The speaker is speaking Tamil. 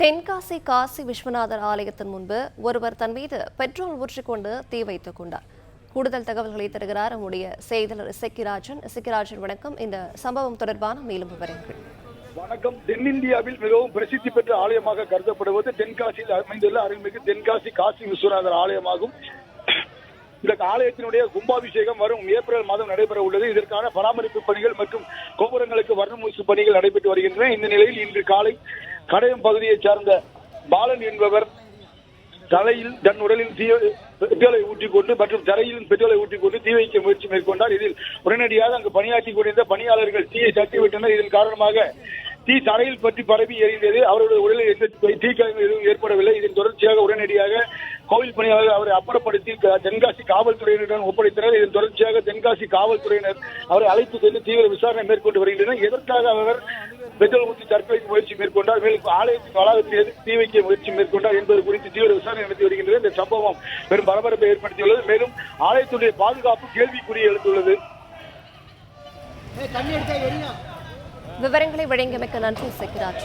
தென்காசி காசி விஸ்வநாதர் ஆலயத்தின் முன்பு ஒருவர் தன் மீது பெட்ரோல் ஊற்றிக்கொண்டு தீ வைத்துக் கொண்டார். கூடுதல் தகவல்களை தருகிறார் நம்முடைய செய்தியாளர் சிக்கிராஜன். வணக்கம். இந்த சம்பவம் தொடர்பான மேலும் விவரங்கள். வணக்கம். தென்னிந்தியாவில் மிகவும் பிரசித்தி பெற்ற ஆலயமாக கருதப்படுவது தென்காசியில் அமைந்துள்ள அருள்மிகு தென்காசி காசி விஸ்வநாதர் ஆலயமாகும். இந்த ஆலயத்தினுடைய கும்பாபிஷேகம் வரும் ஏப்ரல் மாதம் நடைபெற உள்ளது. இதற்கான பராமரிப்பு பணிகள் மற்றும் கோபுரங்களுக்கு வர்ணமூசு பணிகள் நடைபெற்று வருகின்றன. இந்த நிலையில் இன்று காலை கடையம் பகுதியைச் சார்ந்த பாலன் என்பவர் தலையில் தன் உடலில் பெட்ரோலை ஊற்றிக்கொண்டு மற்றும் தரையிலும் பெட்ரோலை ஊற்றிக்கொண்டு தீ வைக்க முயற்சி மேற்கொண்டார். இதில் உடனடியாக அங்கு பணியாற்றிக் கொண்டிருந்த பணியாளர்கள் தீயை தட்டிவிட்டனர். இதன் காரணமாக தீ தரையில் பற்றி பரவி எறிந்தது. அவருடைய உடலில் எந்த தீக்காயம் எதுவும் ஏற்படவில்லை. இதன் தொடர்ச்சியாக உடனடியாக கோவில் பணியாளர்கள் அவரை அப்புறப்படுத்தி தென்காசி காவல்துறையினரிடம் ஒப்படைத்தனர். இதன் தொடர்ச்சியாக தென்காசி காவல்துறையினர் அவரை அழைத்து சென்று தீவிர விசாரணை மேற்கொண்டு வருகின்றனர். எதற்காக அவர் பெட்ரோல் ஊற்றி தற்கொலைக்கு முயற்சி மேற்கொண்டார், மேலும் ஆலயத்தின் வளாகத்தில் தீ வைக்க முயற்சி மேற்கொண்டார் என்பது குறித்து தீவிர விசாரணை நடத்தி வருகின்றது. இந்த சம்பவம் பெரும் பரபரப்பை ஏற்படுத்தியுள்ளது. மேலும் ஆலயத்துடைய பாதுகாப்பு கேள்விக்குறி எழுந்துள்ளது. விவரங்களை வழங்கியமைக்க நன்றி சிக்கிராஜ்.